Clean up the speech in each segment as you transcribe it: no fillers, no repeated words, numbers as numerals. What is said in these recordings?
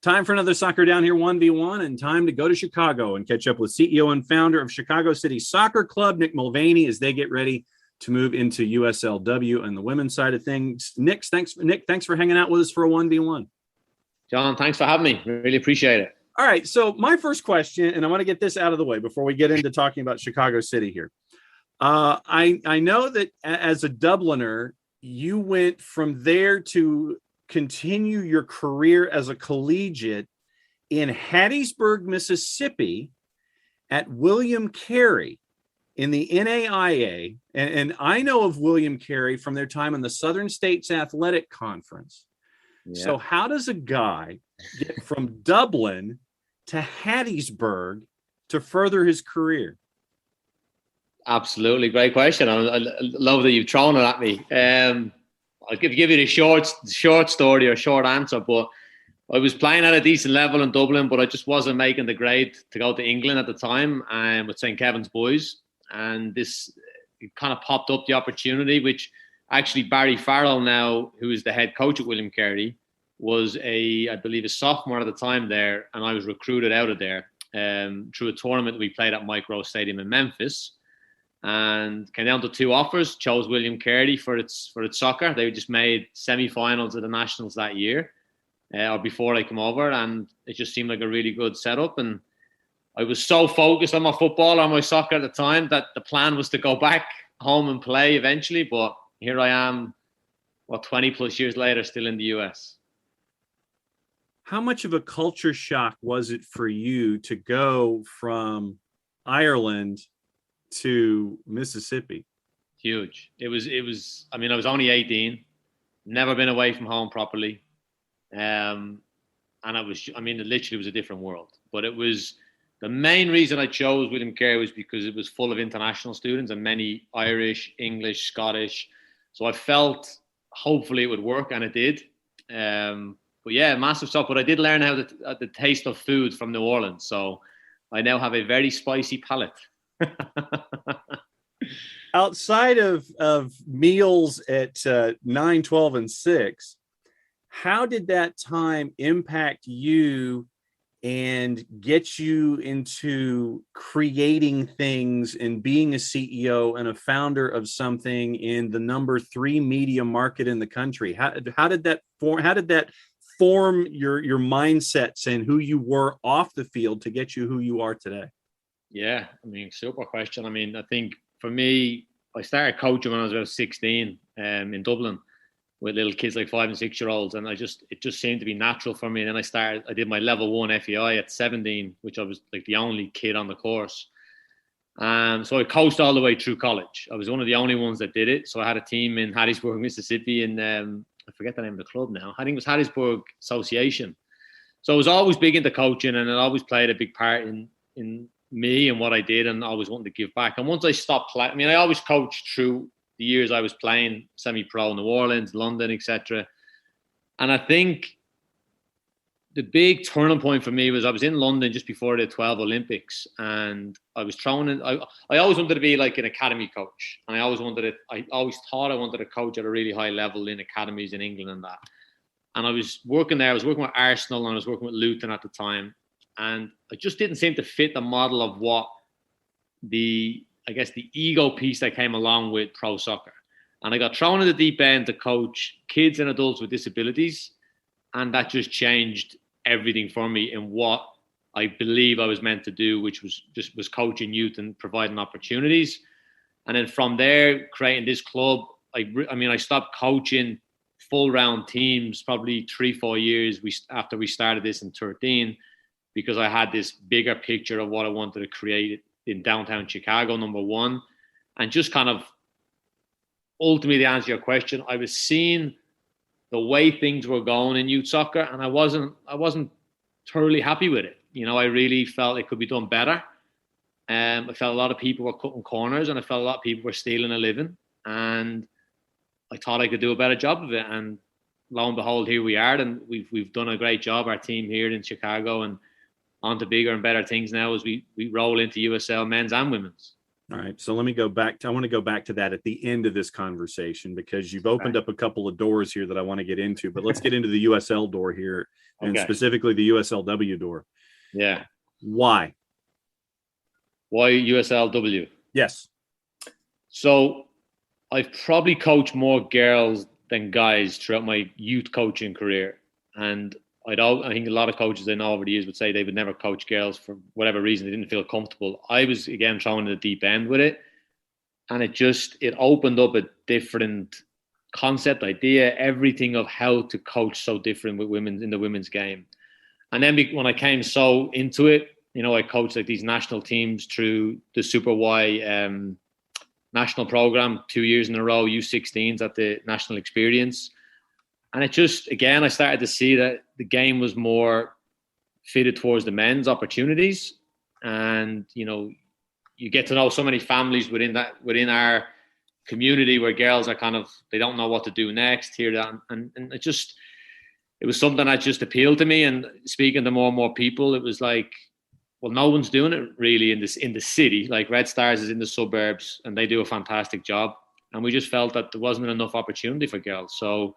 Time for another Soccer Down Here 1v1, and time to go to Chicago and catch up with CEO and founder of Chicago City Soccer Club, Nick Mulvaney, as they get ready to move into USLW and the women's side of things. Nick, thanks for hanging out with us for a 1v1. John, thanks for having me. Really appreciate it. All right, so my first question, and I want to get this out of the way before we get into talking about Chicago City here. I know that as a Dubliner, you went from there to continue your career as a collegiate in Hattiesburg, Mississippi at William Carey in the NAIA. And I know of William Carey from their time in the Southern States Athletic Conference. Yeah. So how does a guy get from Dublin to Hattiesburg to further his career? Absolutely. Great question. I love that you've thrown it at me. I'll give you the short story or short answer, but I was playing at a decent level in Dublin, but I just wasn't making the grade to go to England at the time with St. Kevin's Boys. And this kind of popped up the opportunity, which actually Barry Farrell now, who is the head coach at William Carey, was I believe a sophomore at the time there, and I was recruited out of there through a tournament we played at Mike Rowe Stadium in Memphis. And came down to two offers, chose William Carey for its soccer. They just made semi-finals of the Nationals that year, or before I came over, and it just seemed like a really good setup. And I was so focused on my football, on my soccer at the time, that the plan was to go back home and play eventually. But here I am, 20 plus years later, still in the US. How much of a culture shock was it for you to go from Ireland to Mississippi? Huge. It was, I mean, I was only 18, never been away from home properly. And it literally was a different world. But it was, the main reason I chose William Carey was because it was full of international students and many Irish, English, Scottish. So I felt hopefully it would work, and it did. But yeah, massive stuff. But I did learn how the taste of food from New Orleans. So I now have a very spicy palate. Outside of meals at 9, 12, and 6, how did that time impact you and get you into creating things and being a CEO and a founder of something in the number 3 media market in the country? How did that form your mindsets and who you were off the field to get you who you are today? Yeah, I mean, super question. I mean, I think for me, I started coaching when I was about 16 in Dublin with little kids like 5 and 6 year olds. And it just seemed to be natural for me. And then I did my level 1 FEI at 17, which I was like the only kid on the course. So I coached all the way through college. I was one of the only ones that did it. So I had a team in Hattiesburg, Mississippi, and I forget the name of the club now. I think it was Hattiesburg Association. So I was always big into coaching, and it always played a big part in me and what I did, and always wanting to give back. And once I stopped playing, I mean, I always coached through the years I was playing semi-pro, New Orleans, London, etc. And I think the big turning point for me was I was in London just before the 12 Olympics, and I was thrown in. I always wanted to be like an academy coach, and I always thought I wanted to coach at a really high level in academies in England and that. And I was working there. I was working with Arsenal, and I was working with Luton at the time. And I just didn't seem to fit the model of what the ego piece that came along with pro soccer. And I got thrown in the deep end to coach kids and adults with disabilities. And that just changed everything for me in what I believe I was meant to do, which was coaching youth and providing opportunities. And then from there, creating this club, I stopped coaching full round teams probably 3-4 years after we started this in 13. Because I had this bigger picture of what I wanted to create in downtown Chicago, number one. And just kind of ultimately to answer your question, I was seeing the way things were going in youth soccer, and I wasn't thoroughly happy with it. You know, I really felt it could be done better. I felt a lot of people were cutting corners, and I felt a lot of people were stealing a living. And I thought I could do a better job of it. And lo and behold, here we are, and we've done a great job, our team here in Chicago, and on to bigger and better things now as we roll into USL men's and women's. All right. So let me go back to, I want to go back to that at the end of this conversation, because you've opened up a couple of doors here that I want to get into, but let's get into the USL door here, and specifically the USLW door. Yeah. Why USLW? Yes. So I've probably coached more girls than guys throughout my youth coaching career. And I think a lot of coaches I know over the years would say they would never coach girls for whatever reason. They didn't feel comfortable. I was, again, thrown in the deep end with it. And it opened up a different concept, idea, everything of how to coach so different with women in the women's game. And then when I came so into it, I coached like these national teams through the Super Y national program 2 years in a row, U16s at the national experience. And it just, again, I started to see that the game was more fitted towards the men's opportunities. And, you get to know so many families within our community where girls are they don't know what to do next here. And it was something that just appealed to me. And speaking to more and more people, it was like, well, no one's doing it really in the city. Like Red Stars is in the suburbs and they do a fantastic job. And we just felt that there wasn't enough opportunity for girls. So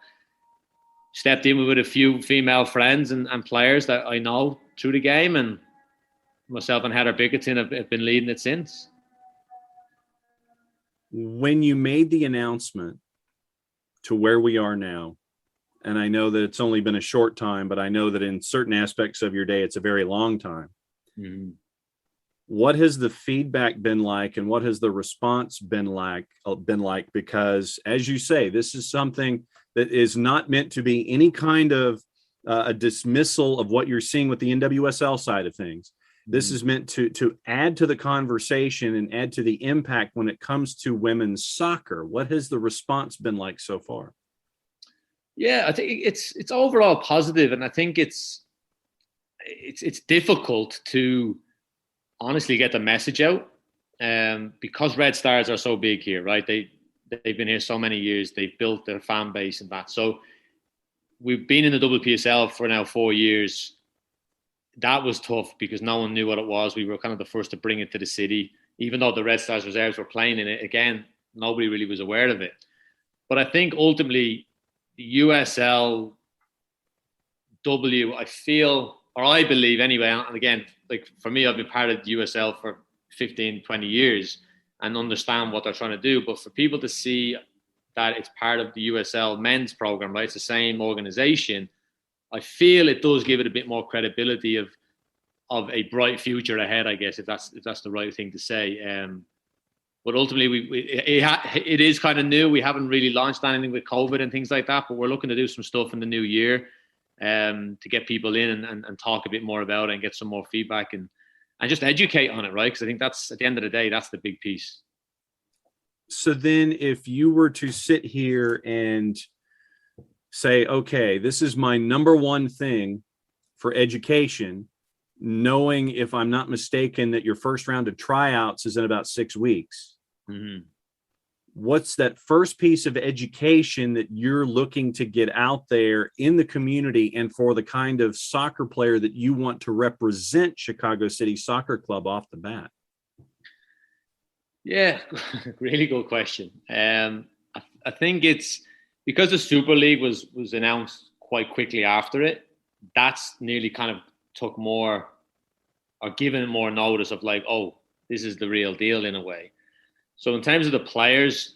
stepped in with a few female friends and players that I know through the game, and myself and Heather Bickerton have been leading it since. When you made the announcement to where we are now, and I know that it's only been a short time, but I know that in certain aspects of your day, it's a very long time. Mm-hmm. What has the feedback been like, and what has the response been like? Because as you say, this is something that is not meant to be any kind of a dismissal of what you're seeing with the NWSL side of things. This is meant to add to the conversation and add to the impact when it comes to women's soccer. What has the response been like so far? Yeah, I think it's overall positive, and I think it's difficult to honestly get the message out, because Red Stars are so big here, right? They've been here so many years. They've built their fan base and that. So we've been in the WPSL for now 4 years. That was tough because no one knew what it was. We were kind of the first to bring it to the city. Even though the Red Stars reserves were playing in it, again, nobody really was aware of it. But I think ultimately the USLW, I believe anyway, and again, like for me, I've been part of the USL for 15, 20 years and understand what they're trying to do. But for people to see that it's part of the USL men's program, right? It's the same organization. I feel it does give it a bit more credibility of a bright future ahead, I guess, if that's the right thing to say. But ultimately, it is kind of new. We haven't really launched anything with COVID and things like that, but we're looking to do some stuff in the new year to get people in and talk a bit more about it and get some more feedback and just educate on it, right? Because I think that's, at the end of the day, that's the big piece. So then if you were to sit here and say, okay, this is my number one thing for education, knowing, if I'm not mistaken, that your first round of tryouts is in about 6 weeks. Mm-hmm. What's that first piece of education that you're looking to get out there in the community and for the kind of soccer player that you want to represent Chicago City Soccer Club off the bat? Yeah, really good question. I think it's because the Super League was announced quite quickly after it. That's nearly kind of took more, or given more notice of like, oh, this is the real deal in a way. So in terms of the players,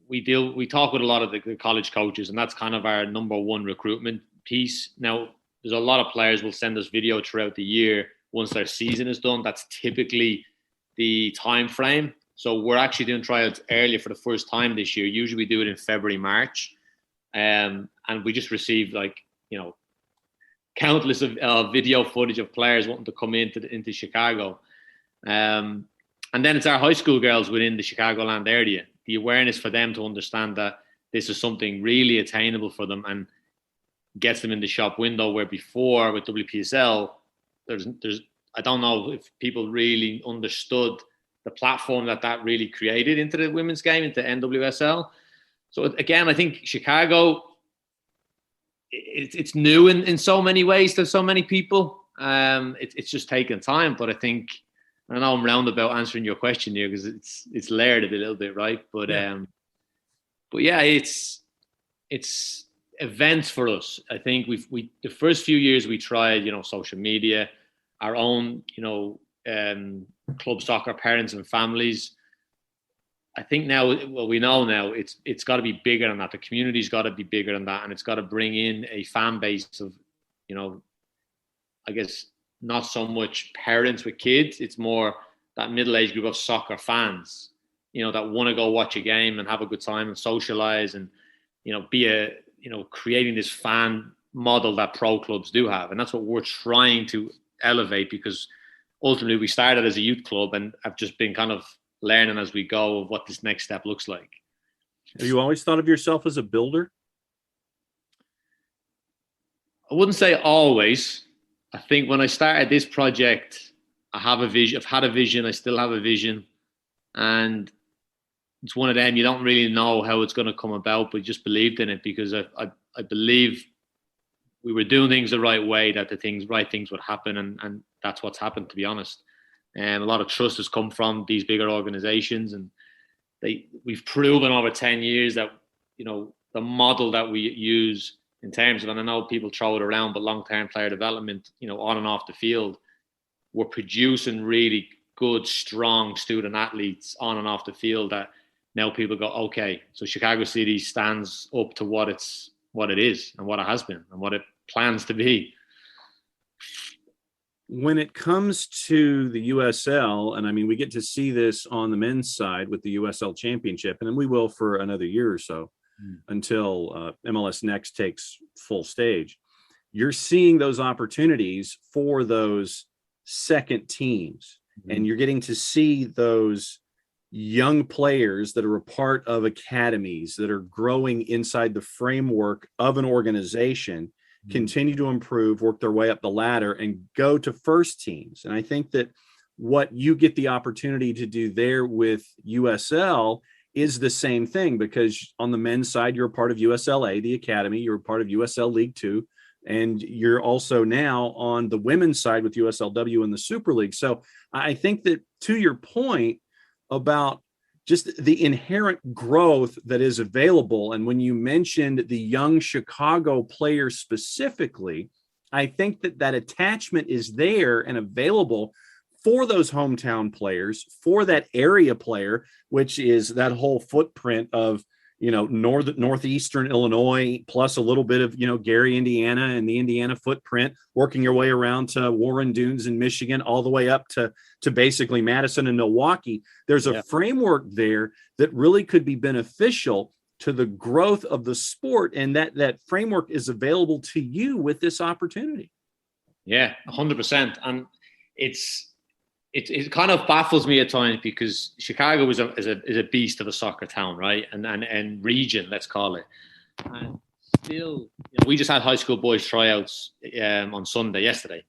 we talk with a lot of the college coaches, and that's kind of our number one recruitment piece. Now, there's a lot of players will send us video throughout the year once their season is done. That's typically the time frame. So we're actually doing tryouts earlier for the first time this year. Usually we do it in February, March. And we just received countless of video footage of players wanting to come into Chicago. And then it's our high school girls within the Chicagoland area. The awareness for them to understand that this is something really attainable for them and gets them in the shop window, where before with WPSL, there's I don't know if people really understood the platform that really created into the women's game, into NWSL. So again, I think Chicago, it's new in so many ways to so many people. It's just taken time, but I think I know I'm roundabout answering your question here because it's layered a little bit, right? But yeah, it's events for us. I think we the first few years we tried, social media, our own, club soccer parents and families. I think now, well, we know now it's got to be bigger than that. The community's got to be bigger than that, and it's got to bring in a fan base of, I guess not so much parents with kids. It's more that middle-aged group of soccer fans, that want to go watch a game and have a good time and socialize and, be creating this fan model that pro clubs do have. And that's what we're trying to elevate, because ultimately we started as a youth club and have just been kind of learning as we go of what this next step looks like. Have you always thought of yourself as a builder? I wouldn't say always. I think when I started this project, I have a vision. I've had a vision. I still have a vision. And it's one of them, you don't really know how it's going to come about, but just believed in it, because I believe we were doing things the right way, that the right things would happen. And that's what's happened, to be honest. And a lot of trust has come from these bigger organizations. And we've proven over 10 years that, the model that we use in terms of, and I know people throw it around, but long-term player development, on and off the field, we're producing really good, strong student athletes on and off the field that now people go, okay, so Chicago City stands up to what it is and what it has been and what it plans to be. When it comes to the USL, and I mean, we get to see this on the men's side with the USL Championship, and then we will for another year or so until MLS Next takes full stage. You're seeing those opportunities for those second teams, and you're getting to see those young players that are a part of academies that are growing inside the framework of an organization continue to improve, work their way up the ladder, and go to first teams. And I think that what you get the opportunity to do there with USL is the same thing, because on the men's side, you're a part of USLA, the academy, you're a part of USL League 2, and you're also now on the women's side with USL-W in the Super League. So I think that, to your point about just the inherent growth that is available, and when you mentioned the young Chicago players specifically, I think that attachment is there and available for those hometown players, for that area player, which is that whole footprint of, northeastern Illinois, plus a little bit of, Gary, Indiana, and the Indiana footprint, working your way around to Warren Dunes in Michigan, all the way up to basically Madison and Milwaukee. There's a framework there that really could be beneficial to the growth of the sport, and that framework is available to you with this opportunity. Yeah, 100%. And it kind of baffles me at times, because Chicago is a beast of a soccer town, right? And region, let's call it. And still, we just had high school boys tryouts on Sunday, yesterday.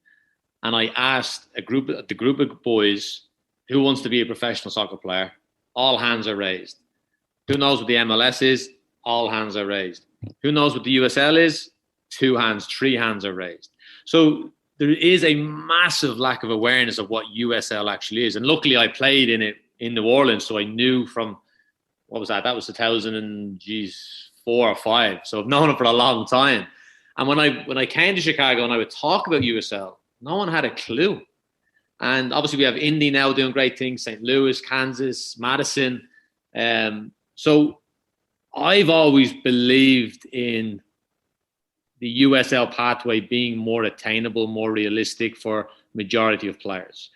And I asked the group of boys, who wants to be a professional soccer player? All hands are raised. Who knows what the MLS is? All hands are raised. Who knows what the USL is? 2 hands, 3 hands are raised. So there is a massive lack of awareness of what USL actually is. And luckily I played in it in New Orleans, so I knew from, what was that? That was 2004 or 5. So I've known it for a long time. And when I came to Chicago and I would talk about USL, no one had a clue. And obviously we have Indy now doing great things, St. Louis, Kansas, Madison. So I've always believed in the USL pathway being more attainable, more realistic for majority of players.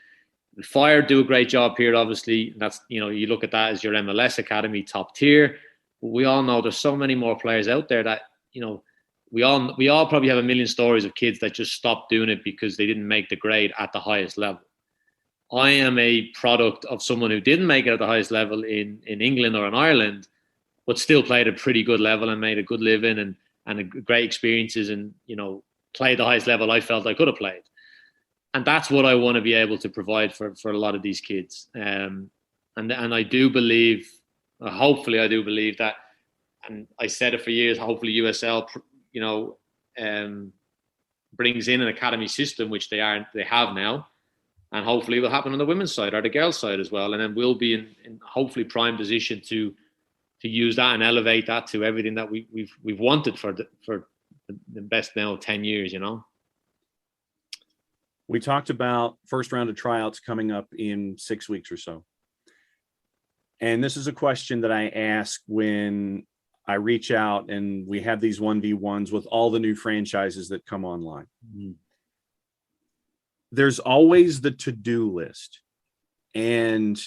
The Fire do a great job here, obviously. That's, you look at that as your MLS academy, top tier. But we all know there's so many more players out there that, we all probably have a million stories of kids that just stopped doing it because they didn't make the grade at the highest level. I am a product of someone who didn't make it at the highest level in England or in Ireland, but still played a pretty good level and made a good living and great experiences, and played the highest level I felt I could have played. And that's what I want to be able to provide for a lot of these kids. And I do believe, hopefully I do believe that, and I said it for years, hopefully USL brings in an academy system, which they have now, and hopefully it will happen on the women's side or the girls' side as well. And then we'll be in hopefully prime position to use that and elevate that to everything that we've wanted for the best now 10 years, you know. We talked about first round of tryouts coming up in 6 weeks or so. And this is a question that I ask when I reach out and we have these 1v1s with all the new franchises that come online. Mm-hmm. There's always the to-do list. And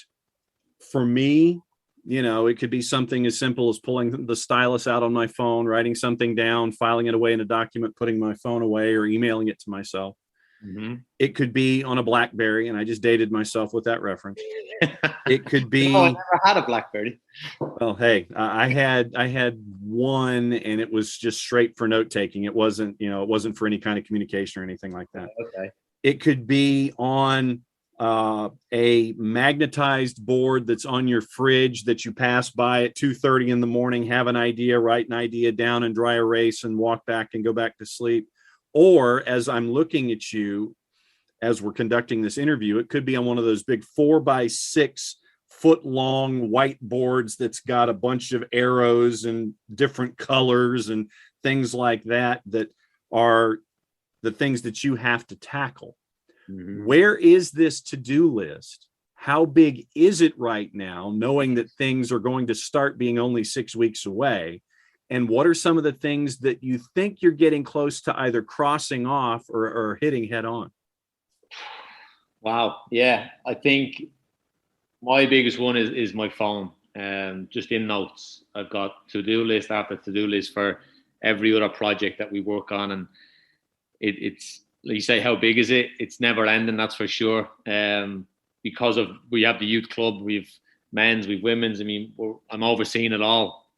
for me, you know, it could be something as simple as pulling the stylus out on my phone, writing something down, filing it away in a document, putting my phone away, or emailing it to myself. Mm-hmm. It could be on a BlackBerry, and I just dated myself with that reference. It could be. No, I never had a BlackBerry. Well, hey, I had one, and it was just straight for note taking. It wasn't for any kind of communication or anything like that. Okay. It could be on a magnetized board that's on your fridge that you pass by at 2:30 in the morning, have an idea, write an idea down and dry erase and walk back and go back to sleep. Or as I'm looking at you, as we're conducting this interview, it could be on one of those big 4x6 foot long whiteboards that's got a bunch of arrows and different colors and things like that are the things that you have to tackle. Mm-hmm. Where is this to-do list? How big is it right now, knowing that things are going to start being only 6 weeks away? And what are some of the things that you think you're getting close to either crossing off or hitting head on? Wow. Yeah. I think my biggest one is my phone. Just in notes, I've got to-do list after to-do list for every other project that we work on. And it's, like you say, how big is it? It's never ending, that's for sure. Because we have the youth club, we've men's, we've women's. I mean, I'm overseeing it all.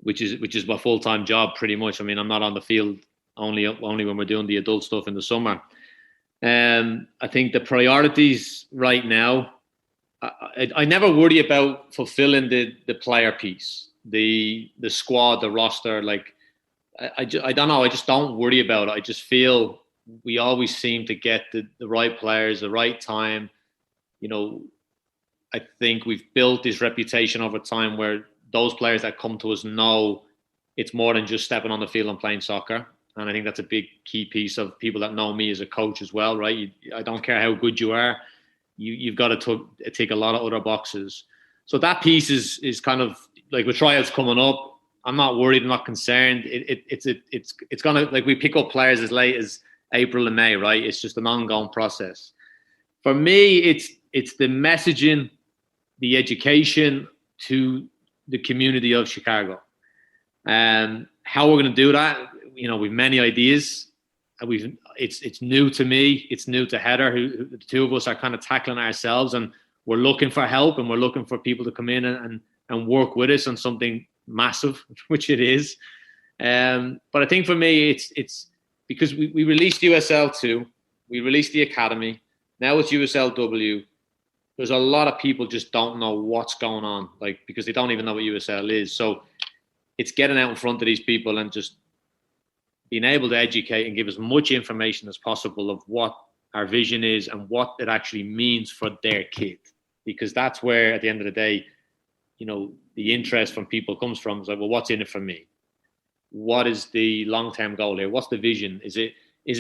Which is my full-time job pretty much. I mean, I'm not on the field only when we're doing the adult stuff in the summer. I think the priorities right now, I never worry about fulfilling the player piece, the squad, the roster. Like, I don't know. I just don't worry about it. I just feel we always seem to get the right players, the right time. You know, I think we've built this reputation over time where those players that come to us know it's more than just stepping on the field and playing soccer. And I think that's a big key piece of people that know me as a coach as well, right? I don't care how good you are. You've got to tick a lot of other boxes. So that piece is kind of like with tryouts coming up. I'm not worried. I'm not concerned. It's going to, like, we pick up players as late as April and May, right? It's just an ongoing process. For me, it's the messaging, the education to the community of Chicago. And how we're going to do that, you know, we've many ideas. It's new to me. It's new to Heather, who the two of us are kind of tackling ourselves, and we're looking for help, and we're looking for people to come in and work with us on something massive, which it is. But I think for me, it's because we released USL-2, we released the academy. Now it's USL-W. There's a lot of people just don't know what's going on, like, because they don't even know what USL is. So it's getting out in front of these people and just being able to educate and give as much information as possible of what our vision is and what it actually means for their kid. Because that's where, at the end of the day, you know, the interest from people comes from. It's like, well, what's in it for me? What is the long-term goal here? What's the vision? Is it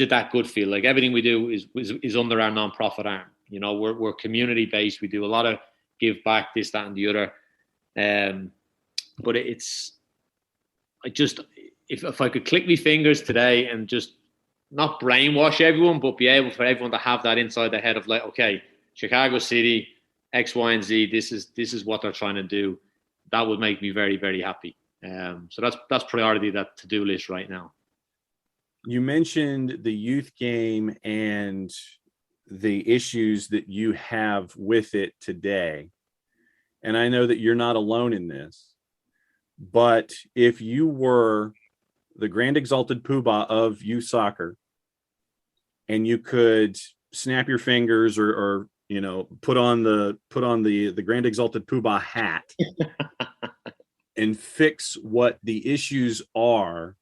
that good feel? Like, everything we do is under our non-profit arm. You know, we're community based. We do a lot of give back, this, that, and the other. But if I could click my fingers today and just not brainwash everyone, but be able for everyone to have that inside their head of, like, okay, Chicago City, X, Y, and Z. This is what they're trying to do. That would make me very, very happy. So that's priority, that to-do list right now. You mentioned the youth game and the issues that you have with it today. And I know that you're not alone in this, but if you were the grand exalted poobah of youth soccer and you could snap your fingers or you know, put on the grand exalted poobah hat and fix what the issues are,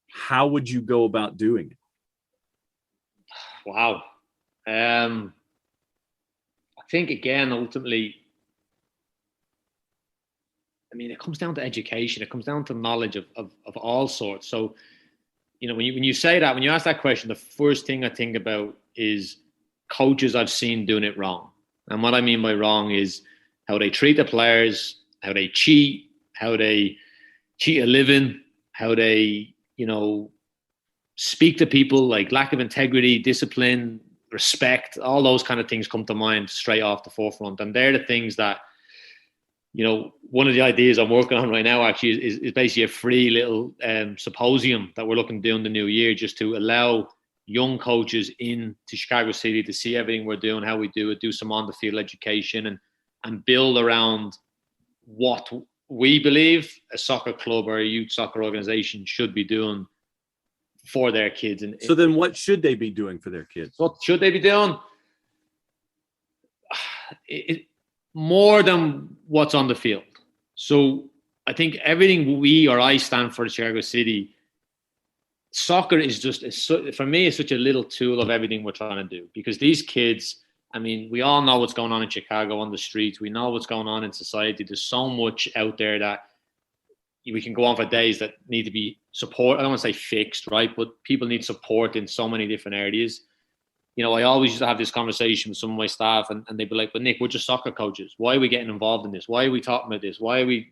how would you go about doing it? Wow. I think again, ultimately, I mean, it comes down to education. It comes down to knowledge of all sorts. So, you know, when you say that, when you ask that question, the first thing I think about is coaches I've seen doing it wrong. And what I mean by wrong is how they treat the players, how they cheat, how they cheat a living, how they, you know, speak to people, like lack of integrity, discipline, respect, all those kind of things come to mind straight off the forefront. And they're the things that, you know, one of the ideas I'm working on right now actually is basically a free little symposium that we're looking to do in the new year, just to allow young coaches into Chicago City to see everything we're doing, how we do it, do some on the field education, and build around what we believe a soccer club or a youth soccer organization should be doing for their kids. And so then what should they be doing for their kids? What should they be doing? More than what's on the field. So I think everything we or I stand for Chicago City, soccer is just, for me, it's such a little tool of everything we're trying to do. Because these kids, I mean, we all know what's going on in Chicago on the streets. We know what's going on in society. There's so much out there that we can go on for days that need to be support. I don't want to say fixed, right? But people need support in so many different areas. You know, I always used to have this conversation with some of my staff, and they'd be like, but Nick, we're just soccer coaches. Why are we getting involved in this? Why are we talking about this? Why are we?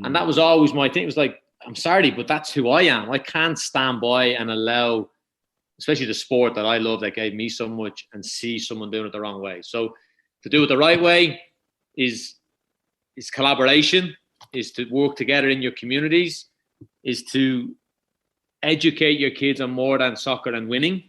And that was always my thing. It was like, I'm sorry, but that's who I am. I can't stand by and allow, especially the sport that I love that gave me so much, and see someone doing it the wrong way. So to do it the right way is collaboration, is to work together in your communities, is to educate your kids on more than soccer and winning.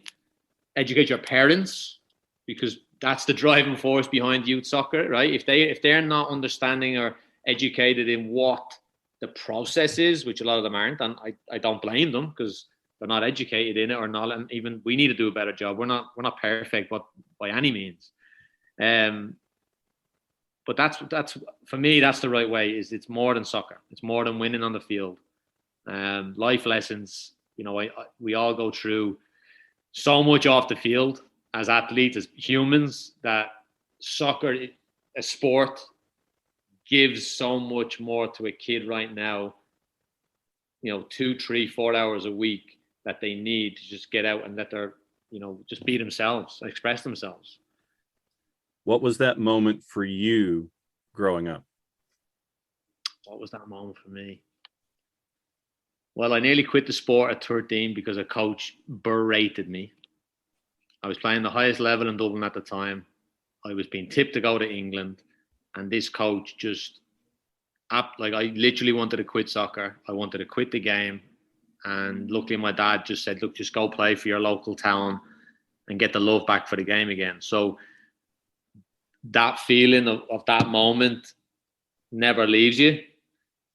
Educate your parents, because that's the driving force behind youth soccer, right? If they're not understanding or educated in what the process is, which a lot of them aren't, and I don't blame them, because they're not educated in it, or not. And even we need to do a better job. We're not perfect, but by any means. But that's for me, that's the right way. Is it's more than soccer. It's more than winning on the field. Life lessons. You know, we all go through so much off the field as athletes, as humans, that soccer, a sport, gives so much more to a kid right now. You know, 2, 3, 4 hours a week that they need to just get out and let their, you know, just be themselves, express themselves. What was that moment for you growing up? What was that moment for me? Well, I nearly quit the sport at 13 because a coach berated me. I was playing the highest level in Dublin at the time. I was being tipped to go to England, and this coach just, like, I literally wanted to quit soccer. I wanted to quit the game. And luckily my dad just said, look, just go play for your local town and get the love back for the game again. So that feeling of that moment never leaves you.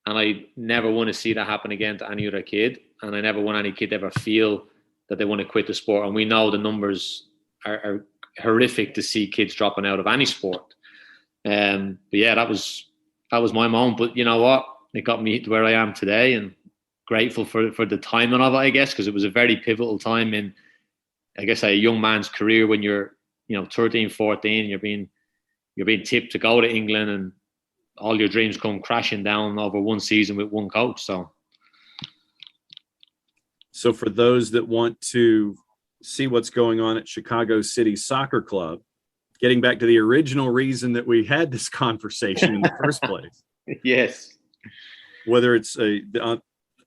And I never want to see that happen again to any other kid. And I never want any kid to ever feel that they want to quit the sport. And we know the numbers are horrific to see kids dropping out of any sport. But yeah, that was my moment. But you know what? It got me to where I am today, and grateful for the timing of it, I guess, because it was a very pivotal time in, I guess, a young man's career when you're, you know, 13, 14, you're being tipped to go to England, and all your dreams come crashing down over one season with one coach. So for those that want to see what's going on at Chicago City Soccer Club, getting back to the original reason that we had this conversation in the first place. Yes. Whether it's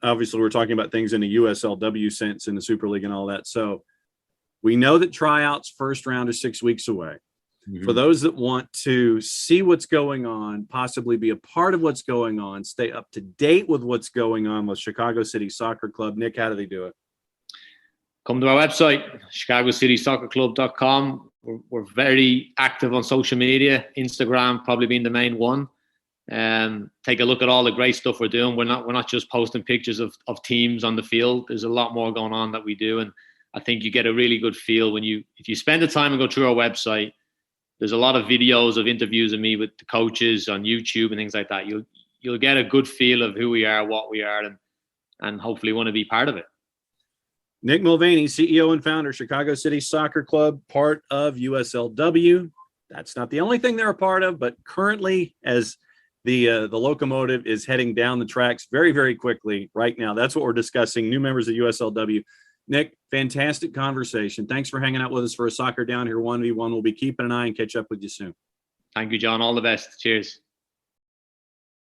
obviously we're talking about things in a USL-W sense in the Super League and all that. So we know that tryouts first round is 6 weeks away. Mm-hmm. For those that want to see what's going on, possibly be a part of what's going on, stay up to date with what's going on with Chicago City Soccer Club, Nick, how do they do it? Come to our website, chicagocitysoccerclub.com. We're very active on social media, Instagram probably being the main one. Take a look at all the great stuff we're doing. We're not just posting pictures of teams on the field. There's a lot more going on that we do, and I think you get a really good feel if you spend the time and go through our website. There's a lot of videos of interviews of me with the coaches on YouTube and things like that. You'll get a good feel of who we are, what we are, and hopefully want to be part of it. Nick Mulvaney, CEO and founder, Chicago City Soccer Club, part of USLW. That's not the only thing they're a part of, but currently, as the locomotive is heading down the tracks very, very quickly right now, that's what we're discussing, new members of USLW. Nick, fantastic conversation. Thanks for hanging out with us for a Soccer Down Here 1v1. We'll be keeping an eye and catch up with you soon. Thank you, John. All the best. Cheers.